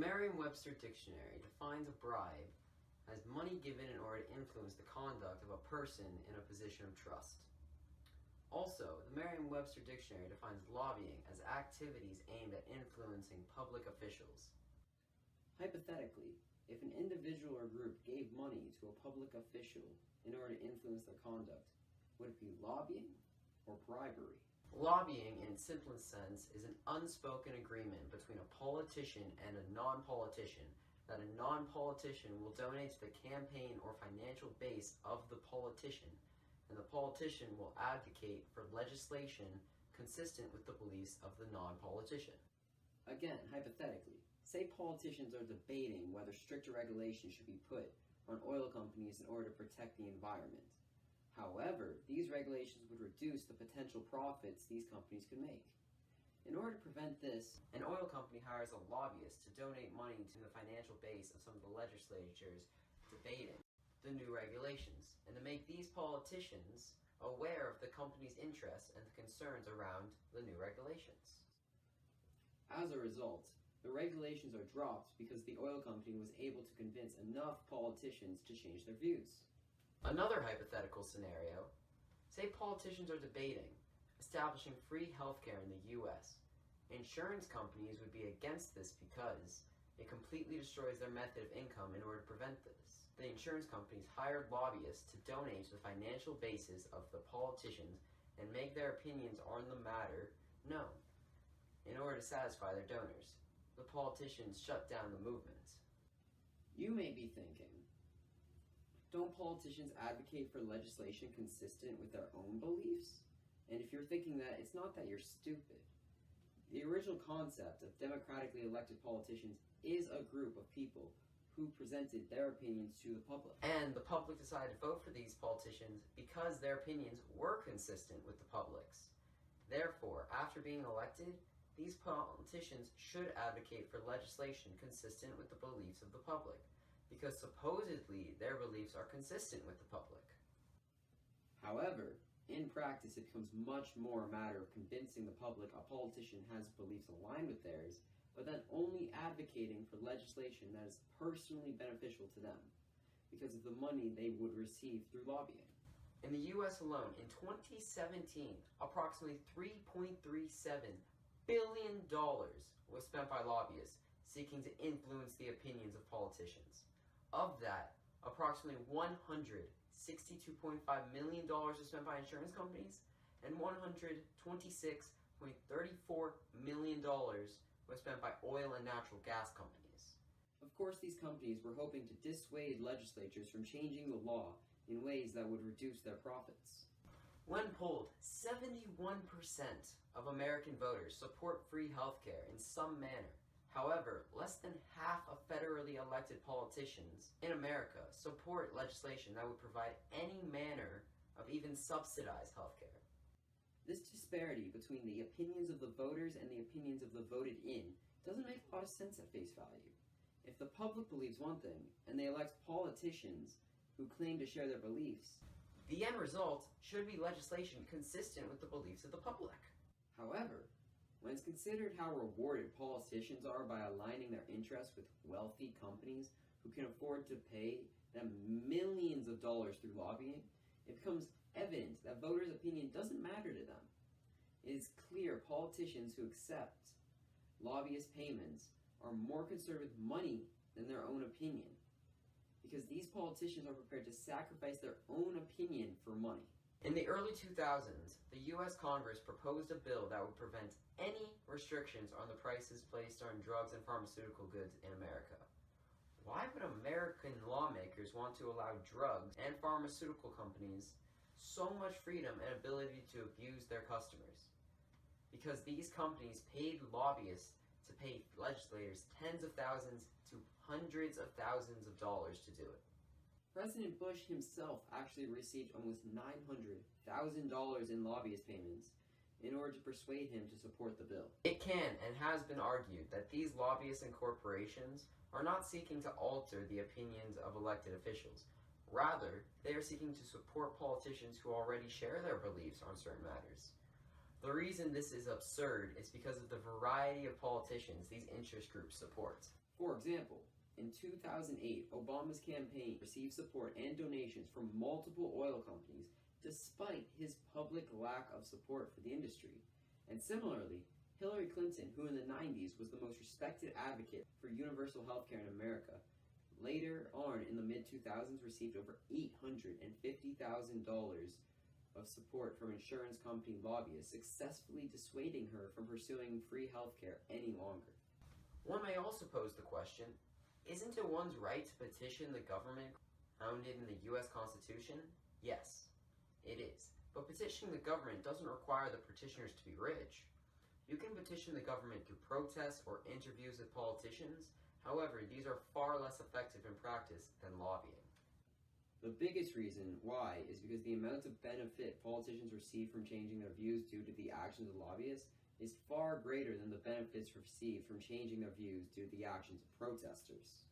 Merriam-Webster dictionary defines a bribe as money given in order to influence the conduct of a person in a position of trust. Also, the Merriam-Webster dictionary defines lobbying as activities aimed at influencing public officials. Hypothetically, if an individual or group gave money to a public official in order to influence their conduct, would it be lobbying or bribery? Lobbying, in its simplest sense, is an unspoken agreement between a politician and a non-politician that a non-politician will donate to the campaign or financial base of the politician, and the politician will advocate for legislation consistent with the beliefs of the non-politician. Again, hypothetically, say politicians are debating whether stricter regulations should be put on oil companies in order to protect the environment. However, these regulations would reduce the potential profits these companies could make. In order to prevent this, an oil company hires a lobbyist to donate money to the financial base of some of the legislatures debating the new regulations, and to make these politicians aware of the company's interests and the concerns around the new regulations. As a result, the regulations are dropped because the oil company was able to convince enough politicians to change their views. Another hypothetical scenario, say politicians are debating establishing free healthcare in the U.S. Insurance companies would be against this because it completely destroys their method of income in order to prevent this. The insurance companies hired lobbyists to donate to the financial basis of the politicians and make their opinions on the matter known in order to satisfy their donors. The politicians shut down the movement. You may be thinking, don't politicians advocate for legislation consistent with their own beliefs? And if you're thinking that, it's not that you're stupid. The original concept of democratically elected politicians is a group of people who presented their opinions to the public. And the public decided to vote for these politicians because their opinions were consistent with the public's. Therefore, after being elected, these politicians should advocate for legislation consistent with the beliefs of the public, because supposedly their beliefs are consistent with the public. However, in practice, it becomes much more a matter of convincing the public a politician has beliefs aligned with theirs, but then only advocating for legislation that is personally beneficial to them, because of the money they would receive through lobbying. In the U.S. alone, in 2017, approximately $3.37 billion was spent by lobbyists seeking to influence the opinions of politicians. Of that, approximately $162.5 million was spent by insurance companies, and $126.34 million was spent by oil and natural gas companies. Of course, these companies were hoping to dissuade legislatures from changing the law in ways that would reduce their profits. When polled, 71% of American voters support free healthcare in some manner. However, less than half of federally elected politicians in America support legislation that would provide any manner of even subsidized healthcare. This disparity between the opinions of the voters and the opinions of the voted in doesn't make a lot of sense at face value. If the public believes one thing, and they elect politicians who claim to share their beliefs, the end result should be legislation consistent with the beliefs of the public. However, when it's considered how rewarded politicians are by aligning their interests with wealthy companies who can afford to pay them millions of dollars through lobbying, it becomes evident that voters' opinion doesn't matter to them. It is clear politicians who accept lobbyist payments are more concerned with money than their own opinion, because these politicians are prepared to sacrifice their own opinion for money. In the early 2000s, the U.S. Congress proposed a bill that would prevent any restrictions on the prices placed on drugs and pharmaceutical goods in America. Why would American lawmakers want to allow drugs and pharmaceutical companies so much freedom and ability to abuse their customers? Because these companies paid lobbyists to pay legislators tens of thousands to hundreds of thousands of dollars to do it. President Bush himself actually received almost $900,000 in lobbyist payments in order to persuade him to support the bill. It can and has been argued that these lobbyists and corporations are not seeking to alter the opinions of elected officials. Rather, they are seeking to support politicians who already share their beliefs on certain matters. The reason this is absurd is because of the variety of politicians these interest groups support. For example, in 2008, Obama's campaign received support and donations from multiple oil companies despite his public lack of support for the industry. And similarly, Hillary Clinton, who in the 90s was the most respected advocate for universal health care in America, later on in the mid-2000s received over $850,000 of support from insurance company lobbyists, successfully dissuading her from pursuing free health care any longer. One may also pose the question, isn't it one's right to petition the government founded in the U.S. Constitution? Yes, it is. But petitioning the government doesn't require the petitioners to be rich. You can petition the government through protests or interviews with politicians. However, these are far less effective in practice than lobbying. The biggest reason why is because the amount of benefit politicians receive from changing their views due to the actions of lobbyists is far greater than the benefits received from changing their views due to the actions of protesters.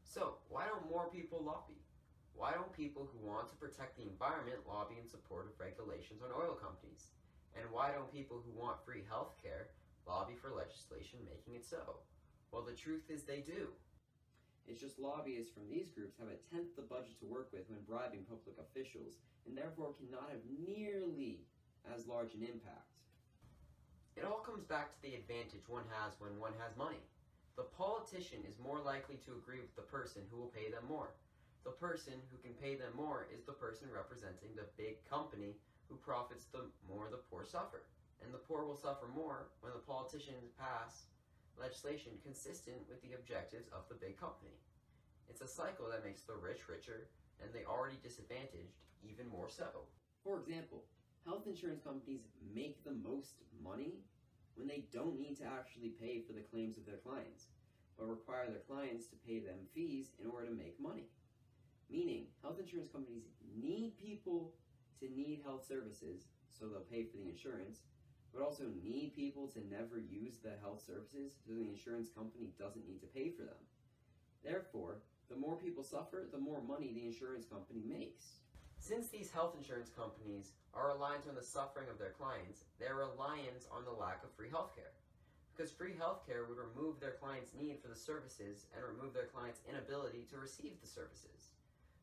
So, why don't more people lobby? Why don't people who want to protect the environment lobby in support of regulations on oil companies? And why don't people who want free health care lobby for legislation making it so? Well, the truth is they do. It's just lobbyists from these groups have a tenth the budget to work with when bribing public officials, and therefore cannot have nearly as large an impact. It all comes back to the advantage one has when one has money. The politician is more likely to agree with the person who will pay them more. The person who can pay them more is the person representing the big company who profits the more the poor suffer. And the poor will suffer more when the politicians pass legislation consistent with the objectives of the big company. It's a cycle that makes the rich richer and the already disadvantaged even more so. For example, health insurance companies make the most money when they don't need to actually pay for the claims of their clients, but require their clients to pay them fees in order to make money. Meaning, health insurance companies need people to need health services, so they'll pay for the insurance, but also need people to never use the health services, so the insurance company doesn't need to pay for them. Therefore, the more people suffer, the more money the insurance company makes. Since these health insurance companies are reliant on the suffering of their clients, they're reliant on the lack of free healthcare. Because free healthcare would remove their clients' need for the services and remove their clients' inability to receive the services.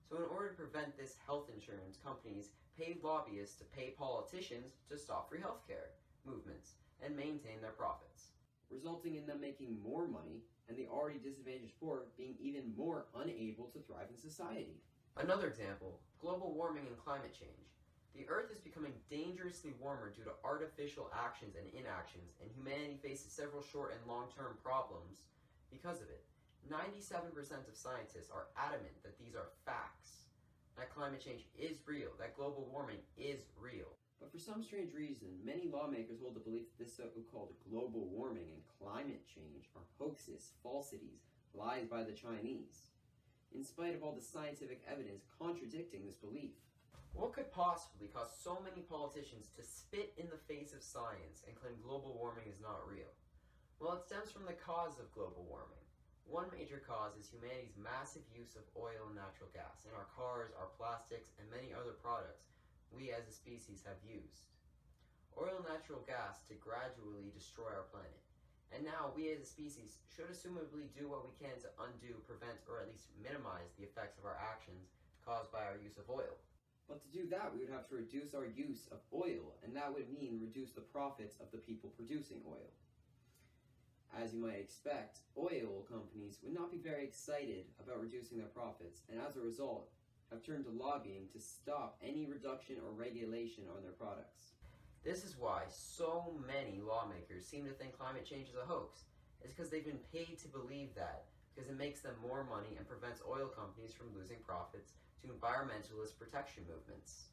So in order to prevent this, health insurance companies paid lobbyists to pay politicians to stop free healthcare movements and maintain their profits, resulting in them making more money and the already disadvantaged poor being even more unable to thrive in society. Another example, global warming and climate change. The Earth is becoming dangerously warmer due to artificial actions and inactions, and humanity faces several short and long-term problems because of it. 97% of scientists are adamant that these are facts, that climate change is real, that global warming is real. But for some strange reason, many lawmakers hold the belief that this so-called global warming and climate change are hoaxes, falsities, lies by the Chinese, in spite of all the scientific evidence contradicting this belief. What could possibly cause so many politicians to spit in the face of science and claim global warming is not real? Well, it stems from the cause of global warming. One major cause is humanity's massive use of oil and natural gas in our cars, our plastics, and many other products we as a species have used. Oil and natural gas to gradually destroy our planet. And now we as a species should assumably do what we can to undo, prevent, or at least minimize the effects of our actions caused by our use of oil. But to do that, we would have to reduce our use of oil, and that would mean reduce the profits of the people producing oil. As you might expect, oil companies would not be very excited about reducing their profits, and as a result, have turned to lobbying to stop any reduction or regulation on their products. This is why so many lawmakers seem to think climate change is a hoax. It's because they've been paid to believe that, because it makes them more money and prevents oil companies from losing profits to environmentalist protection movements.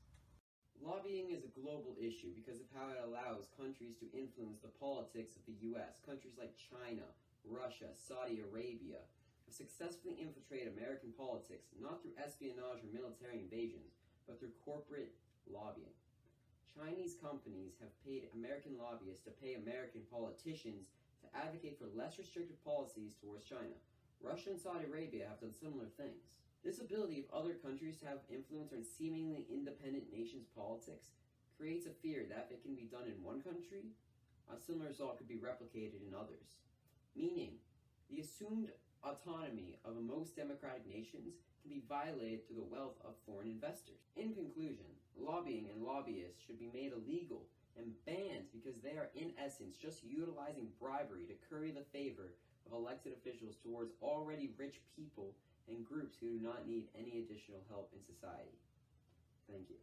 Lobbying is a global issue because of how it allows countries to influence the politics of the U.S. Countries like China, Russia, Saudi Arabia have successfully infiltrated American politics not through espionage or military invasions, but through corporate lobbying. Chinese companies have paid American lobbyists to pay American politicians to advocate for less restrictive policies towards China. Russia and Saudi Arabia have done similar things. This ability of other countries to have influence on seemingly independent nations' politics creates a fear that if it can be done in one country, a similar result could be replicated in others. Meaning, the assumed autonomy of most democratic nations can be violated through the wealth of foreign investors. In conclusion, lobbying and lobbyists should be made illegal and banned because they are in essence just utilizing bribery to curry the favor of elected officials towards already rich people and groups who do not need any additional help in society. Thank you.